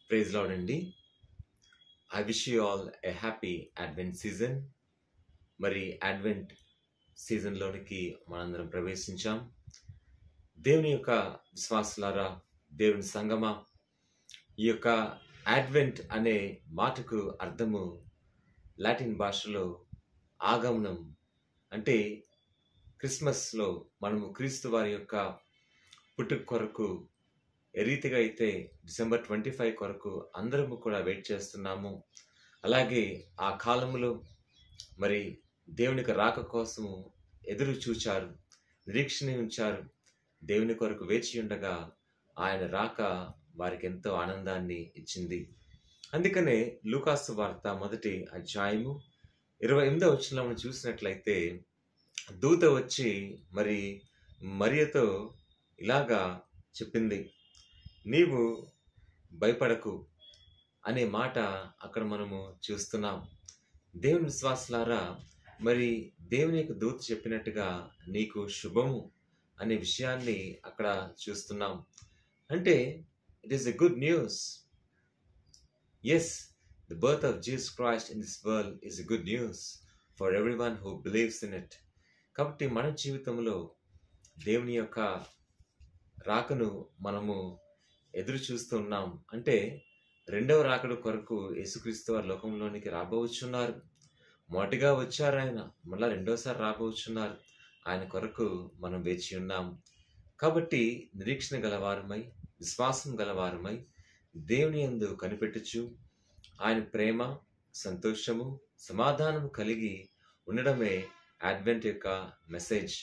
Praise lord అండి. I wish you all A happy advent season. మరి advent సీజన్లోనికి మనందరం ప్రవేశించాం. దేవుని యొక్క విశ్వాసులారా, దేవుని సంగమా, ఈ యొక్క అడ్వెంట్ అనే మాటకు అర్థము లాటిన్ భాషలో ఆగమనం. అంటే క్రిస్మస్లో మనము క్రీస్తు వారి యొక్క పుట్టుక కొరకు ఏ రీతిగా అయితే December 25 కొరకు అందరము కూడా వెయిట్ చేస్తున్నాము, అలాగే ఆ కాలంలో మరి దేవునికి రాక కోసము ఎదురు చూచారు, నిరీక్షణ ఉంచారు. దేవుని కొరకు వేచి ఉండగా ఆయన రాక వారికి ఎంతో ఆనందాన్ని ఇచ్చింది. అందుకనే లూకాసు వార్త 1వ అధ్యాయము 28వ వచనంలో మనం చూసినట్లయితే దూత వచ్చి మరి మరియతో ఇలాగా చెప్పింది, నీవు భయపడకు అనే మాట అక్కడ మనము చూస్తున్నాం. దేవుని విశ్వాసులారా, మరి దేవుని యొక్క దూత చెప్పినట్టుగా నీకు శుభము అనే విషయాన్ని అక్కడ చూస్తున్నాం. అంటే it is a good news. Yes, the birth of Jesus Christ in this world is a good news for everyone who believes in it. కాబట్టి మన జీవితంలో దేవుని యొక్క రాకను మనము ఎదురు చూస్తున్నాం. అంటే రెండవ రాకడ కొరకు యేసుక్రీస్తు వారి లోకంలోనికి రాబోచున్నారు. మొదటిగా వచ్చారు ఆయన, మళ్ళా రెండోసారి రాబోచున్నారు. ఆయన కొరకు మనం వేచి ఉన్నాం. కాబట్టి నిరీక్షణ గలవారమై, విశ్వాసం గలవారమై దేవుని యందు కనిపెట్టుచు ఆయన ప్రేమ, సంతోషము, సమాధానము కలిగి ఉండడమే అడ్వెంట్ యొక్క మెసేజ్.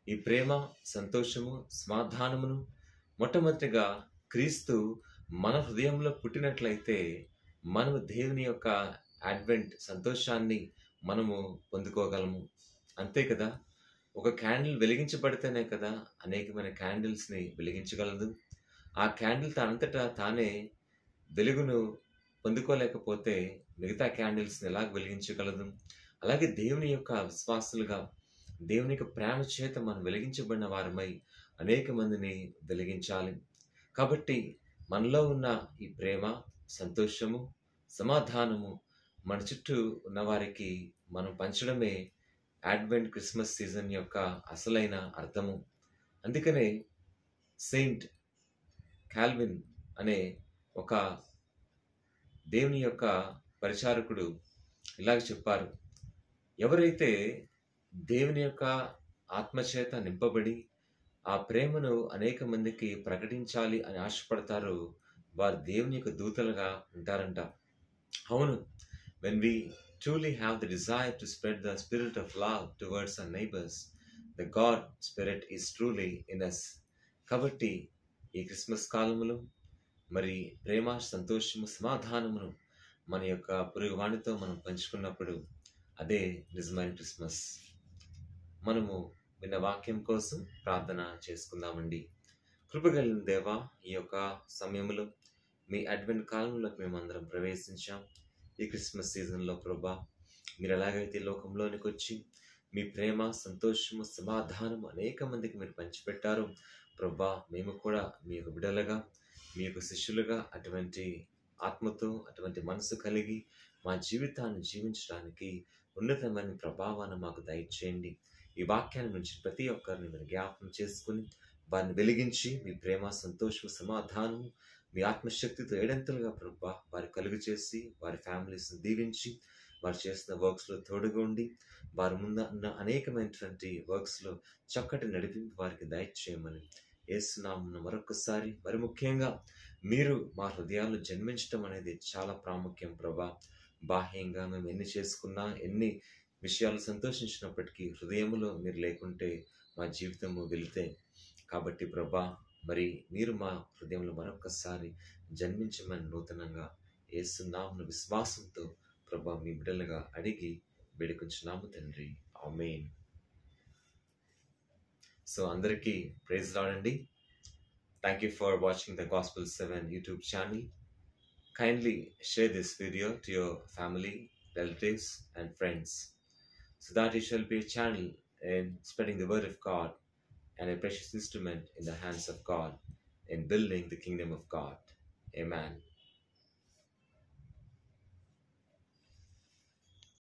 ఈ ప్రేమ, సంతోషము, సమాధానమును మొట్టమొదటిగా క్రీస్తు మన హృదయంలో పుట్టినట్లయితే మనము దేవుని యొక్క అడ్వెంట్ సంతోషాన్ని మనము పొందుకోగలము. అంతే కదా, ఒక క్యాండిల్ వెలిగించబడితేనే కదా అనేకమైన క్యాండిల్స్ని వెలిగించగలదు. ఆ క్యాండిల్ తనంతటా తానే వెలుగును పొందుకోలేకపోతే మిగతా క్యాండిల్స్ని ఎలా వెలిగించగలదు? అలాగే దేవుని యొక్క విశ్వాసులుగా దేవుని యొక్క ప్రేమ చేత మనం వెలిగించబడిన వారమై అనేక మందిని వెలిగించాలి. కాబట్టి మనలో ఉన్న ఈ ప్రేమ, సంతోషము, సమాధానము మన చుట్టూ ఉన్న వారికి మనం పంచడమే అడ్వెంట్ క్రిస్మస్ సీజన్ యొక్క అసలైన అర్థము. అందుకనే సెయింట్ కాల్విన్ అనే ఒక దేవుని యొక్క పరిచారకుడు ఇలాగ చెప్పారు, ఎవరైతే దేవుని యొక్క ఆత్మచేత నింపబడి ఆ ప్రేమను అనేక మందికి ప్రకటించాలి అని ఆశపడతారో వారు దేవుని యొక్క దూతలుగా ఉంటారంట. అవును, when we truly have the desire to spread the spirit of love towards our neighbors, the God spirit is truly in us. కాబట్టి ఈ క్రిస్మస్ కాలములో మరి ప్రేమ, సంతోషము, సమాధానమును మన యొక్క పొరుగువానితో మనం పంచుకున్నప్పుడు అదే నిజమైన క్రిస్మస్. మనము విన్న వాక్యం కోసం ప్రార్థన చేసుకుందామండి. కృపగలిగిన దేవా, ఈ యొక్క సమయంలో మీ అడ్వెంట్ కాలంలోకి మేమందరం ప్రవేశించాం. ఈ క్రిస్మస్ సీజన్లో ప్రభా, మీరు ఎలాగైతే లోకంలోనికి వచ్చి మీ ప్రేమ, సంతోషము, సమాధానం అనేక మందికి మీరు పంచిపెట్టారు ప్రభా, మేము కూడా మీ యొక్క బిడ్డలుగా, మీ యొక్క శిష్యులుగా అటువంటి ఆత్మతో, అటువంటి మనసు కలిగి మా జీవితాన్ని జీవించడానికి ఉన్నతమైన ప్రభావాన్ని మాకు దయచేయండి. ఈ వాక్యాన్ని నుంచి ప్రతి ఒక్కరిని మీరు జ్ఞాపకం చేసుకుని వారిని వెలిగించి మీ ప్రేమ, సంతోషం, సమాధానం మీ ఆత్మశక్తితో ఏడంతలుగా ప్రభా వారి కలుగు చేసి వారి ఫ్యామిలీస్ని దీవించి వారు చేసిన వర్క్స్లో తోడుగా ఉండి వారి ముందు ఉన్న అనేకమైనటువంటి వర్క్స్లో చక్కటి నడిపింపు వారికి దయచేయమని యేసునామమున మరొకసారి, మరి ముఖ్యంగా మీరు మా హృదయాల్లో జన్మించడం అనేది చాలా ప్రాముఖ్యం ప్రభా. బాహ్యంగా మేము ఎన్ని చేసుకున్నా, ఎన్ని విషయాలు సంతోషించినప్పటికీ హృదయంలో మీరు లేకుంటే మా జీవితము వెళితే. కాబట్టి ప్రభా, మరి మీరు మా హృదయంలో మరొకసారి జన్మించమని నూతనంగా యేసునామమున విశ్వాసంతో ప్రభా మీ బిడ్డలుగా అడిగి వేడుకొంచున్నాము తండ్రి, ఆమేన్. సో అందరికీ ప్రైజ్ లార్డ్ అండి. Thank you for watching the Gospel 7 YouTube channel. Kindly share this video to your family, relatives and friends, so that it shall be a channel in spreading the word of God and a precious instrument in the hands of God in building the kingdom of God. Amen.